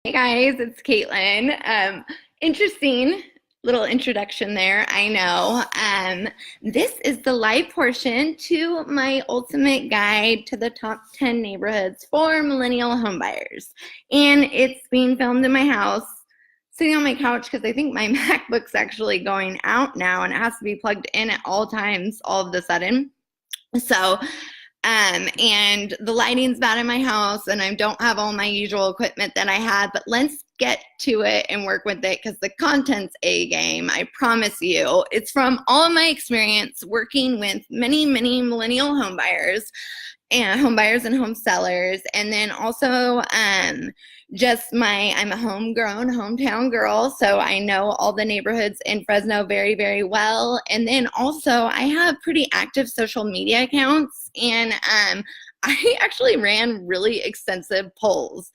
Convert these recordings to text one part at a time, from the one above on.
Hey guys, it's Caitlin. Interesting little introduction there, I know. This is the live portion to my ultimate guide to the top 10 neighborhoods for millennial homebuyers. And it's being filmed in my house, sitting on my couch because I think my MacBook's actually going out now and it has to be plugged in at all times all of a sudden. So and the lighting's bad in my house and I don't have all my usual equipment that I had, but let's get to it and work with it because the content's A game, I promise you. It's from all of my experience working with many millennial homebuyers and home sellers. And then also I'm a homegrown hometown girl, so I know all the neighborhoods in Fresno very well. And then also I have pretty active social media accounts, and I actually ran really extensive polls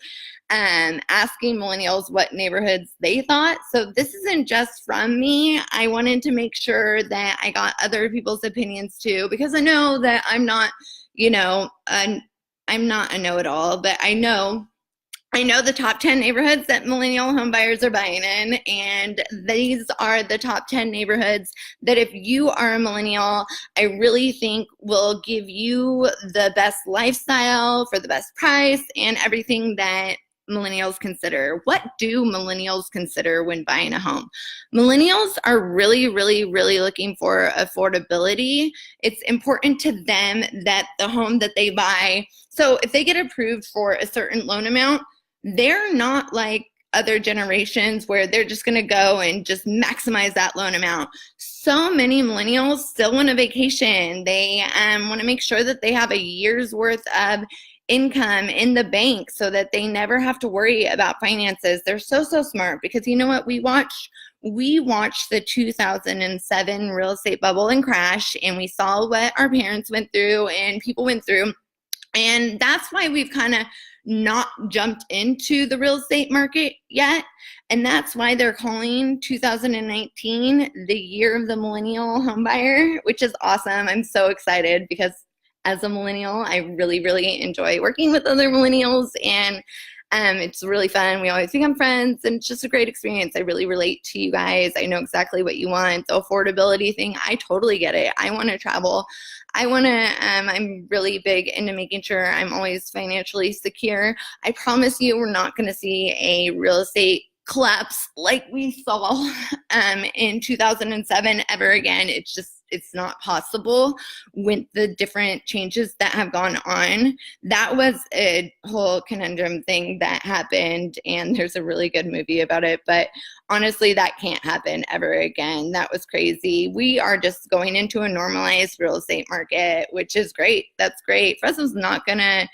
asking millennials what neighborhoods they thought. So this isn't just from me. I wanted to make sure that I got other people's opinions too, because I know that I'm not I'm not a know-it-all, but I know the top 10 neighborhoods that millennial home buyers are buying in, and these are the top 10 neighborhoods that if you are a millennial, I really think will give you the best lifestyle for the best price and everything that millennials consider. What do millennials consider when buying a home? Millennials are really looking for affordability. It's important to them that the home that they buy, so if they get approved for a certain loan amount, they're not like other generations where they're just going to go and just maximize that loan amount. So many millennials still want a vacation. They want to make sure that they have a year's worth of income in the bank so that they never have to worry about finances. They're so smart because you know what? We watched the 2007 real estate bubble and crash, and we saw what our parents went through and people went through. And that's why we've kind of not jumped into the real estate market yet. And that's why they're calling 2019 the year of the millennial homebuyer, which is awesome. I'm so excited because as a millennial, I really enjoy working with other millennials, and it's really fun. We always become friends, and it's just a great experience. I really relate to you guys. I know exactly what you want. The affordability thing, I totally get it. I want to travel. I'm really big into making sure I'm always financially secure. I promise you we're not going to see a real estate collapse like we saw in 2007 ever again. It's not possible with the different changes that have gone on. That was a whole conundrum thing that happened, and there's a really good movie about it, but honestly, that can't happen ever again. That was crazy. We are just going into a normalized real estate market, which is great. That's great. Fresno's not gonna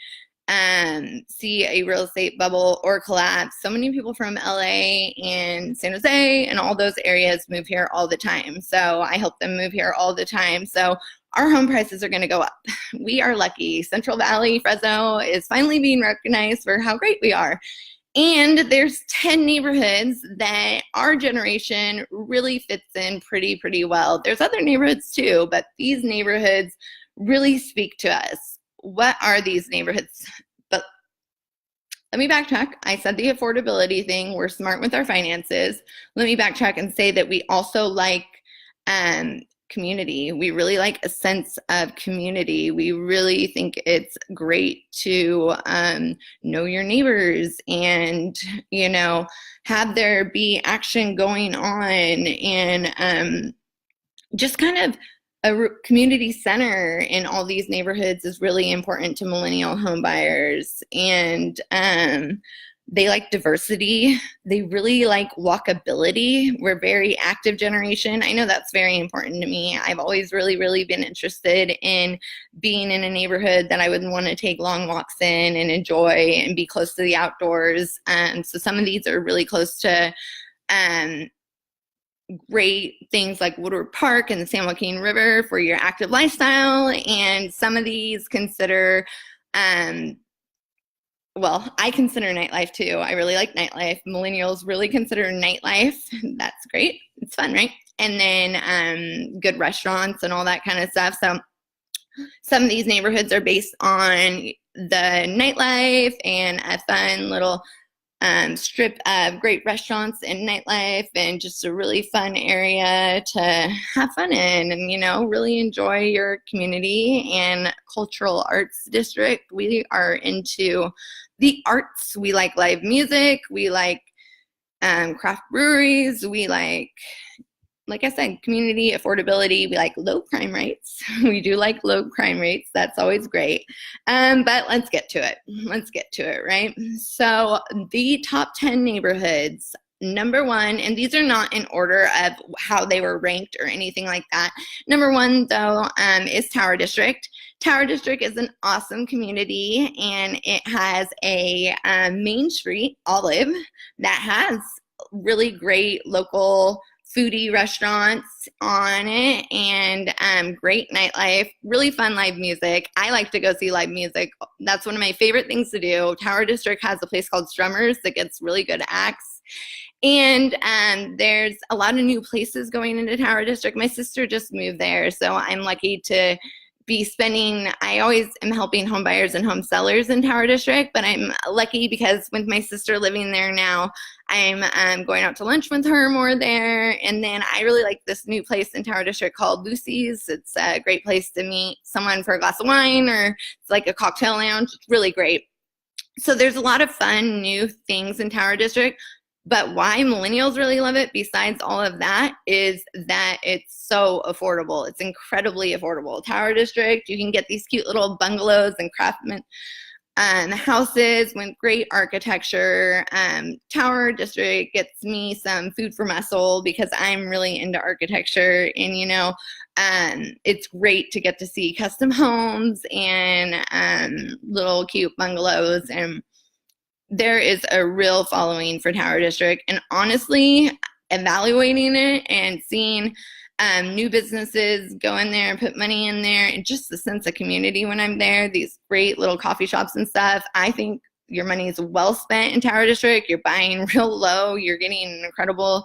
see a real estate bubble or collapse. So many people from LA and San Jose and all those areas move here all the time. So I help them move here all the time. So our home prices are going to go up. We are lucky. Central Valley, Fresno is finally being recognized for how great we are. And there's 10 neighborhoods that our generation really fits in pretty well. There's other neighborhoods too, but these neighborhoods really speak to us. What are these neighborhoods? But let me backtrack. I said the affordability thing. We're smart with our finances. Let me backtrack and say that we also like community. We really like a sense of community. We really think it's great to know your neighbors and, have there be action going on, and just kind of a community center in all these neighborhoods is really important to millennial home buyers. And they like diversity. They really like walkability. We're a very active generation. I know that's very important to me. I've always really been interested in being in a neighborhood that I would want to take long walks in and enjoy and be close to the outdoors. So some of these are really close to great things like Woodward Park and the San Joaquin River for your active lifestyle. And some of these consider, well, I consider nightlife too. I really like nightlife. Millennials really consider nightlife. That's great. It's fun, right? And then good restaurants and all that kind of stuff. So some of these neighborhoods are based on the nightlife and a fun little strip of great restaurants and nightlife, and just a really fun area to have fun in and, you know, really enjoy your community and cultural arts district. We are into the arts. We like live music. We like craft breweries. We like I said, community affordability. We like low crime rates. We do like low crime rates. That's always great. But let's get to it. Let's get to it, right? So the top 10 neighborhoods, number one, and these are not in order of how they were ranked or anything like that. Number one, though, is Tower District. Tower District is an awesome community, and it has a main street, Olive, that has really great local foodie restaurants on it, and great nightlife, really fun live music. I like to go see live music. That's one of my favorite things to do. Tower District has a place called Strummers that gets really good acts. And there's a lot of new places going into Tower District. My sister just moved there, so I'm lucky to be spending, I always am helping home buyers and home sellers in Tower District, but I'm lucky because with my sister living there now, I'm going out to lunch with her more there. And then I really like this new place in Tower District called Lucy's. It's a great place to meet someone for a glass of wine, or it's like a cocktail lounge. It's really great. So there's a lot of fun new things in Tower District. But why millennials really love it, besides all of that, is that it's so affordable. It's incredibly affordable. Tower District, you can get these cute little bungalows and craftsman houses with great architecture. Tower District gets me some food for my soul because I'm really into architecture, and, you know, it's great to get to see custom homes and little cute bungalows, and there is a real following for Tower District. And honestly, evaluating it and seeing new businesses go in there and put money in there, and just the sense of community when I'm there, these great little coffee shops and stuff, I think your money is well spent in Tower District. You're buying real low. You're getting an incredible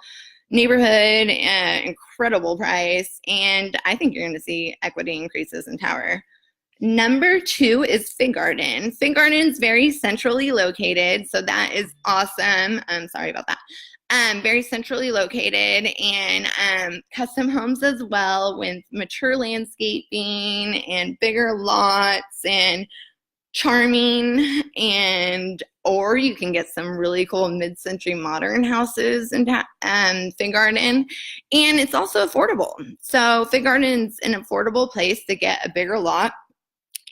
neighborhood, incredible price, and I think you're going to see equity increases in Tower. Number two is Fig Garden. Fig Garden's very centrally located, so that is awesome. I'm sorry about that. Very centrally located, and custom homes as well, with mature landscaping and bigger lots and charming, and or you can get some really cool mid-century modern houses in Fig Garden, and it's also affordable. So Fig Garden's an affordable place to get a bigger lot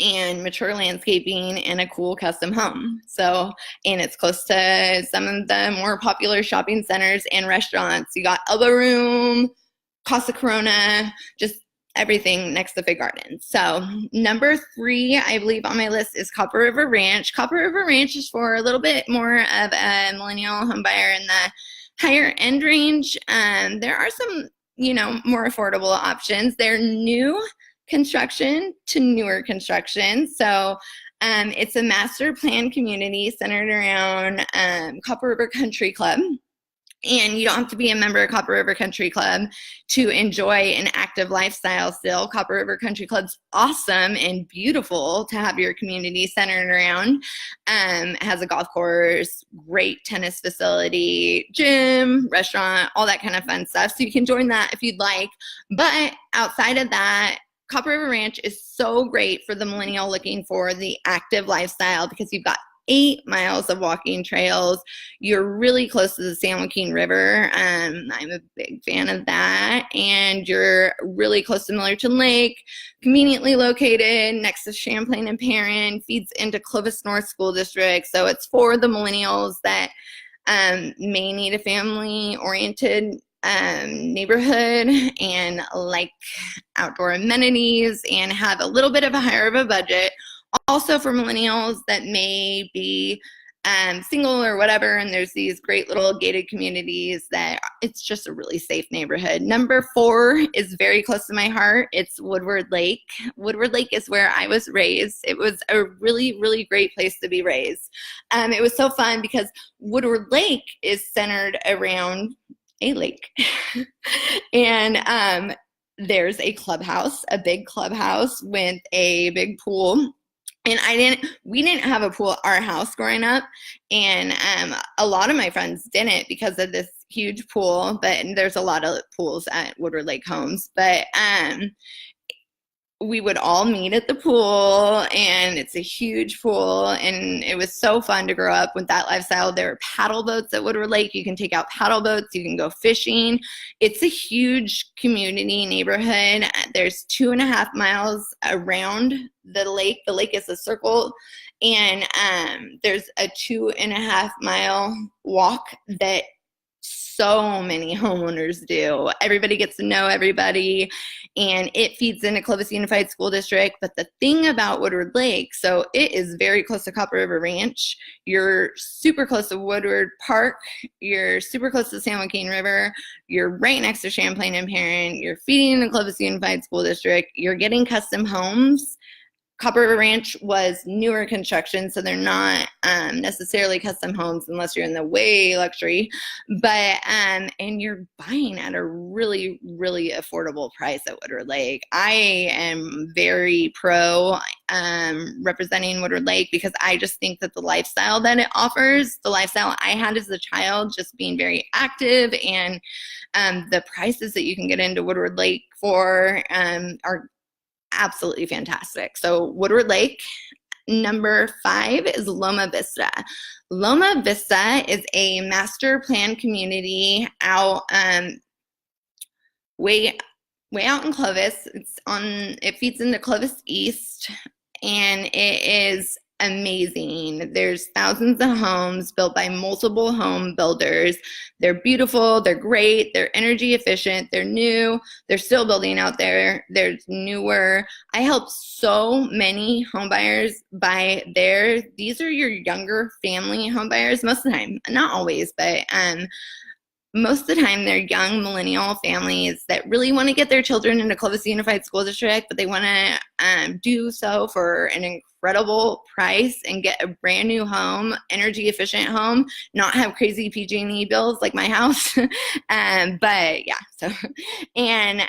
and mature landscaping and a cool custom home. So, and it's close to some of the more popular shopping centers and restaurants. You got Elbow Room, Casa Corona, just everything next to Fig Garden. So number three, I believe on my list, is Copper River Ranch. Copper River Ranch is for a little bit more of a millennial home buyer in the higher end range. There are some, you know, more affordable options. They're new construction to newer construction. So it's a master plan community centered around Copper River Country Club. And you don't have to be a member of Copper River Country Club to enjoy an active lifestyle still. Copper River Country Club's awesome and beautiful to have your community centered around. It has a golf course, great tennis facility, gym, restaurant, all that kind of fun stuff. So you can join that if you'd like. But outside of that, Copper River Ranch is so great for the millennial looking for the active lifestyle, because you've got 8 miles of walking trails. You're really close to the San Joaquin River. I'm a big fan of that. And you're really close to Millerton Lake, conveniently located next to Champlain and Perrin, feeds into Clovis North School District. So it's for the millennials that may need a family-oriented neighborhood and like outdoor amenities and have a little bit of a higher of a budget. Also for millennials that may be single or whatever, and there's these great little gated communities that it's just a really safe neighborhood. Number 4 is very close to my heart. It's Woodward Lake. Woodward Lake is where I was raised. It was a really, really great place to be raised. It was so fun because Woodward Lake is centered around a lake. And there's a clubhouse, a big clubhouse with a big pool. And we didn't have a pool at our house growing up. And a lot of my friends didn't because of this huge pool, but there's a lot of pools at Woodward Lake Homes. But we would all meet at the pool, and it's a huge pool, and it was so fun to grow up with that lifestyle. There are paddle boats at Woodward Lake. You can take out paddle boats. You can go fishing. It's a huge community neighborhood. There's 2.5 miles around the lake. The lake is a circle, and there's a 2.5 mile walk that so many homeowners do. Everybody gets to know everybody, and it feeds into Clovis Unified School District. But the thing about Woodward Lake, so it is very close to Copper River Ranch. You're super close to Woodward Park. You're super close to San Joaquin River. You're right next to Champlain and Perrin. You're feeding into Clovis Unified School District. You're getting custom homes. Copper River Ranch was newer construction, so they're not necessarily custom homes unless you're in the way luxury. But and you're buying at a really, really affordable price at Woodward Lake. I am very pro representing Woodward Lake because I just think that the lifestyle that it offers, the lifestyle I had as a child, just being very active, and the prices that you can get into Woodward Lake for are absolutely fantastic. So Woodward Lake. Number 5 is Loma Vista. Loma Vista is a master plan community out way out in Clovis. It feeds into Clovis East, and it is amazing. There's thousands of homes built by multiple home builders. They're beautiful, they're great, they're energy efficient, they're new, they're still building out there. There's newer. I help so many home buyers buy there. These are your younger family home buyers most of the time, not always, but most of the time they're young millennial families that really want to get their children into Clovis Unified School District, but they want to do so for an incredible price and get a brand new home, energy efficient home, not have crazy PG&E bills like my house. But yeah, so, and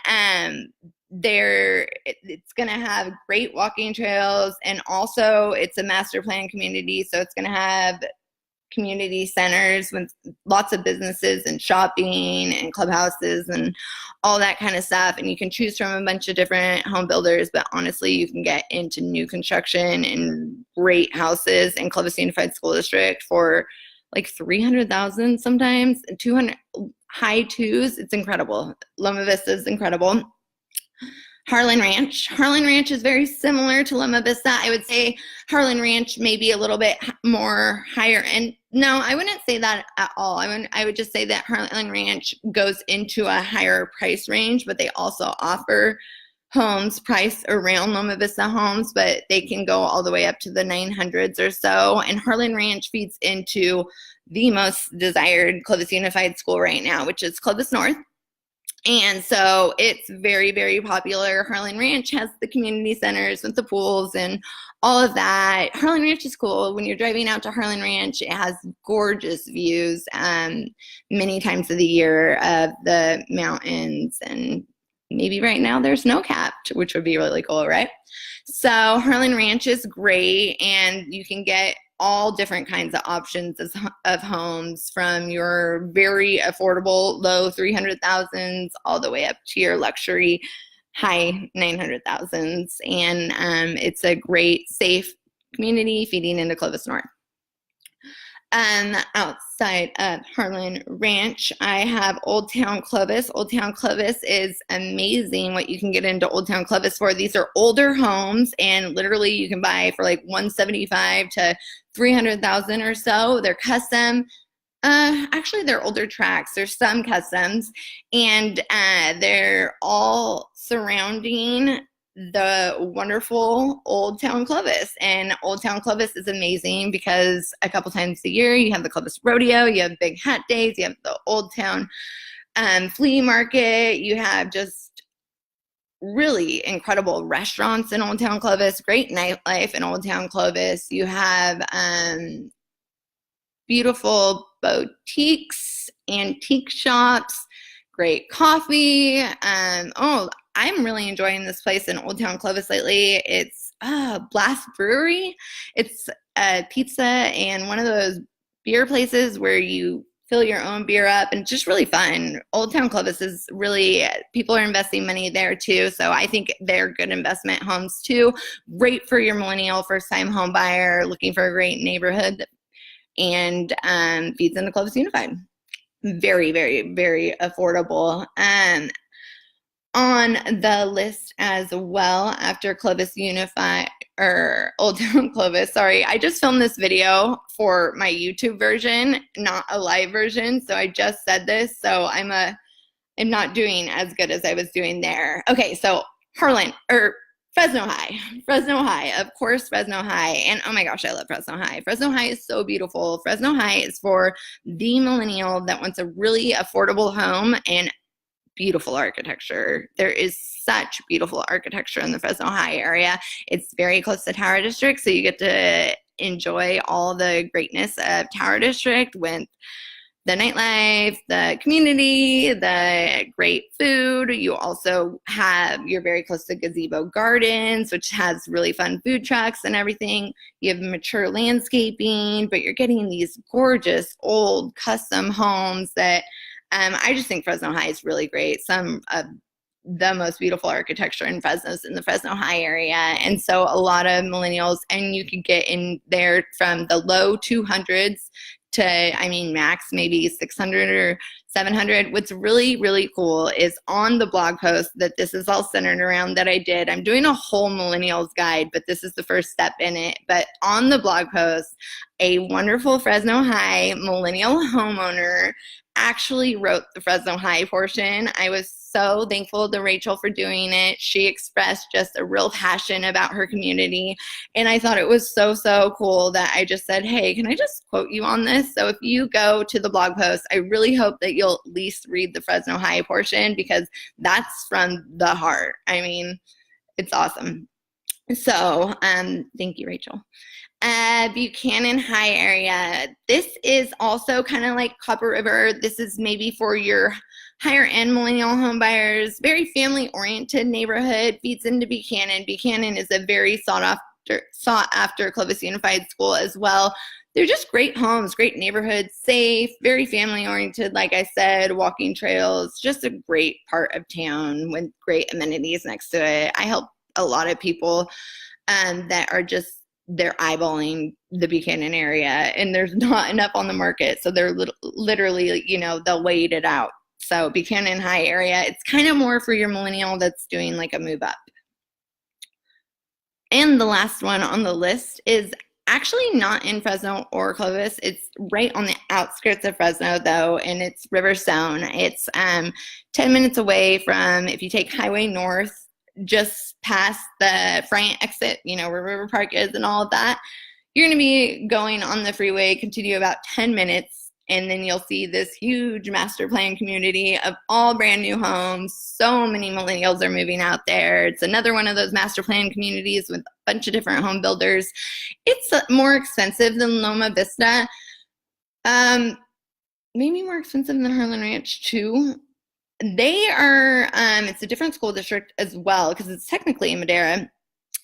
it's going to have great walking trails, and also it's a master plan community, so it's going to have community centers with lots of businesses and shopping and clubhouses and all that kind of stuff. And you can choose from a bunch of different home builders, but honestly, you can get into new construction and great houses in Clovis Unified School District for like $300,000 sometimes, 200, high twos. It's incredible. Loma Vista is incredible. Harlan Ranch. Harlan Ranch is very similar to Loma Vista. I would say Harlan Ranch may be a little bit more higher end. No, I wouldn't say that at all. I would just say that Harlan Ranch goes into a higher price range, but they also offer homes priced around Loma Vista homes, but they can go all the way up to the 900s or so. And Harlan Ranch feeds into the most desired Clovis Unified School right now, which is Clovis North. And so it's very, very popular. Harlan Ranch has the community centers with the pools and all of that. Harlan Ranch is cool. When you're driving out to Harlan Ranch, it has gorgeous views many times of the year of the mountains, and maybe right now they're snow-capped, which would be really cool, right? So Harlan Ranch is great, and you can get all different kinds of options of homes, from your very affordable low 300,000s all the way up to your luxury high 900,000s. And it's a great, safe community feeding into Clovis North. Outside of Harlan Ranch, I have Old Town Clovis. Old Town Clovis is amazing what you can get into Old Town Clovis for. These are older homes, and literally you can buy for like $175,000 to $300,000 or so. They're custom. Actually, they're older tracks. There's some customs, and they're all surrounding the wonderful Old Town Clovis. And Old Town Clovis is amazing because a couple times a year you have the Clovis Rodeo, you have Big Hat Days, you have the Old Town flea market, you have just really incredible restaurants in Old Town Clovis, great nightlife in Old Town Clovis. You have beautiful boutiques, antique shops, great coffee. I'm really enjoying this place in Old Town Clovis lately. It's Blast Brewery. It's a pizza and one of those beer places where you fill your own beer up, and it's just really fun. Old Town Clovis is really, people are investing money there too, so I think they're good investment homes too. Great for your millennial first-time home buyer looking for a great neighborhood, and feeds into Clovis Unified. Very, very, very affordable. On the list as well, after Clovis Unified, or Old Town Clovis, sorry, I just filmed this video for my YouTube version, not a live version, so I just said this, so I'm not doing as good as I was doing there. Okay, so Fresno High, of course, Fresno High, and oh my gosh, I love Fresno High. Fresno High is so beautiful. Fresno High is for the millennial that wants a really affordable home and beautiful architecture. There is such beautiful architecture in the Fresno High area. It's very close to Tower District, so you get to enjoy all the greatness of Tower District with the nightlife, the community, the great food. You're very close to Gazebo Gardens, which has really fun food trucks and everything. You have mature landscaping, but you're getting these gorgeous old custom homes that I just think Fresno High is really great. Some of the most beautiful architecture in Fresno's in the Fresno High area. And so a lot of millennials, and you can get in there from the low 200s to, max maybe 600 or 700. What's really, really cool is on the blog post that this is all centered around that I did. I'm doing a whole millennials guide, but this is the first step in it. But on the blog post, a wonderful Fresno High millennial homeowner actually wrote the Fresno High portion. I was so thankful to Rachel for doing it. She expressed just a real passion about her community, and I thought it was so, so cool that I just said, hey, can I just quote you on this? So if you go to the blog post, I really hope that you'll at least read the Fresno High portion, because that's from the heart. It's awesome. So thank you, Rachel. Buchanan High area. This is also kind of like Copper River. This is maybe for your higher end millennial home buyers. Very family oriented neighborhood, feeds into Buchanan. Buchanan is a very sought after Clovis Unified school as well. They're just great homes, great neighborhoods, safe, very family oriented. Like I said, walking trails, just a great part of town with great amenities next to it. I help a lot of people that are just, they're eyeballing the Buchanan area, and there's not enough on the market. So they're literally, they'll wait it out. So Buchanan High area, it's kind of more for your millennial that's doing like a move up. And the last one on the list is actually not in Fresno or Clovis. It's right on the outskirts of Fresno though, and it's Riverstone. It's 10 minutes away from, if you take Highway North, just past the Bryant exit, where River Park is and all of that, you're going to be going on the freeway, continue about 10 minutes, and then you'll see this huge master plan community of all brand new homes. So many millennials are moving out there. It's another one of those master plan communities with a bunch of different home builders. It's more expensive than Loma Vista, maybe more expensive than Harlan Ranch too. They are, it's a different school district as well, because it's technically in Madera.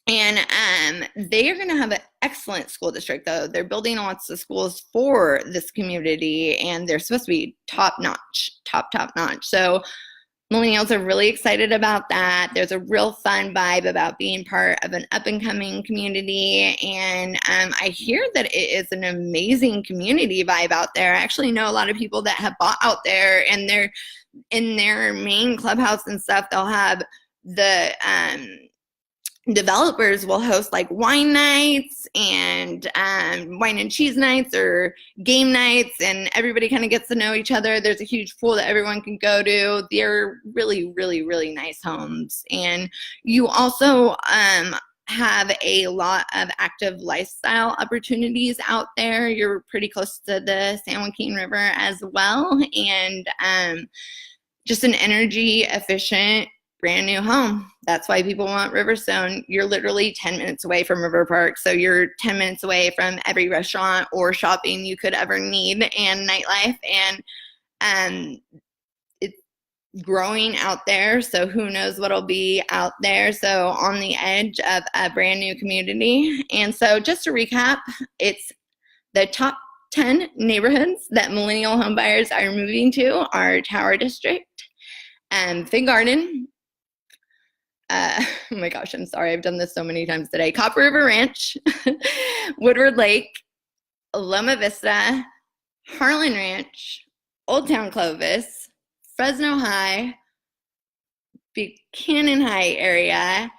And they are going to have an excellent school district, though. They're building lots of schools for this community, and they're supposed to be top-notch. So millennials are really excited about that. There's a real fun vibe about being part of an up-and-coming community, and I hear that it is an amazing community vibe out there. I actually know a lot of people that have bought out there, and they're in their main clubhouse and stuff. They'll have the developers will host like wine nights and wine and cheese nights or game nights, and everybody kind of gets to know each other. There's a huge pool that everyone can go to. They're really, really, really nice homes. And you also have a lot of active lifestyle opportunities out there. You're pretty close to the San Joaquin River as well, and just an energy efficient brand new home. That's why people want Riverstone. You're literally 10 minutes away from River Park, so you're 10 minutes away from every restaurant or shopping you could ever need and nightlife. And growing out there, so who knows what'll be out there. So on the edge of a brand new community. And so just to recap, it's the top 10 neighborhoods that millennial homebuyers are moving to are Tower District, Fig Garden, oh my gosh, I'm sorry, I've done this so many times today, Copper River Ranch, Woodward Lake, Loma Vista, Harlan Ranch, Old Town Clovis, Fresno High, Buchanan High area,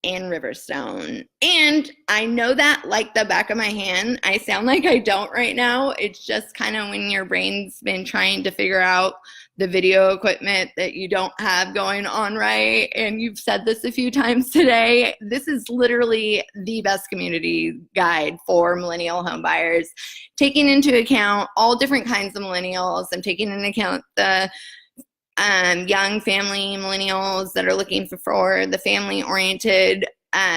and Riverstone. And I know that like the back of my hand. I sound like I don't right now. It's just kind of when your brain's been trying to figure out the video equipment that you don't have going on right. And you've said this a few times today. This is literally the best community guide for millennial home buyers, taking into account all different kinds of millennials. I'm taking into account the young family millennials that are looking for the family-oriented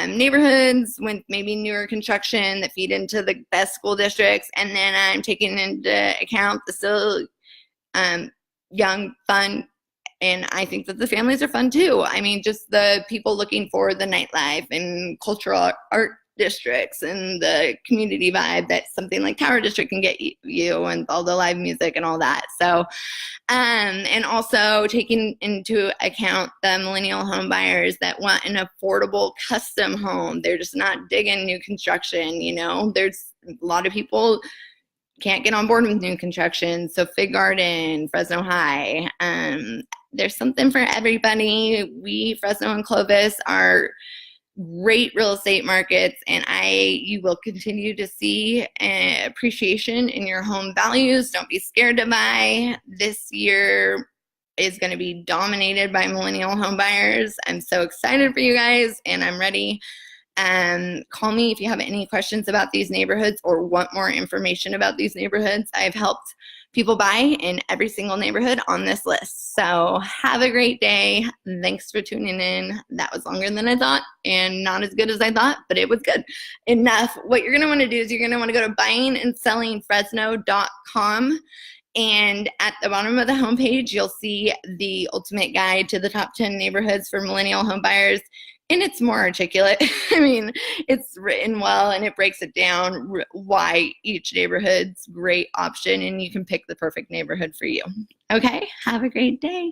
neighborhoods with maybe newer construction that feed into the best school districts. And then I'm taking into account the still young, fun, and I think that the families are fun too. I mean, just the people looking for the nightlife and cultural art districts and the community vibe that something like Tower District can get you, and all the live music and all that. So, and also taking into account the millennial home buyers that want an affordable custom home. They're just not digging new construction. You know, there's a lot of people can't get on board with new construction. So Fig Garden, Fresno High, there's something for everybody. We, Fresno and Clovis, are great real estate markets, and you will continue to see appreciation in your home values. Don't be scared to buy. This year is going to be dominated by millennial home buyers. I'm so excited for you guys, and I'm ready. Call me if you have any questions about these neighborhoods or want more information about these neighborhoods. I've helped people buy in every single neighborhood on this list. So have a great day. Thanks for tuning in. That was longer than I thought and not as good as I thought, but it was good enough. What you're going to want to do is you're going to want to go to buyingandsellingfresno.com. And at the bottom of the homepage, you'll see the ultimate guide to the top 10 neighborhoods for millennial home buyers. And it's more articulate. I mean, it's written well, and it breaks it down why each neighborhood's great option, and you can pick the perfect neighborhood for you. Okay, have a great day.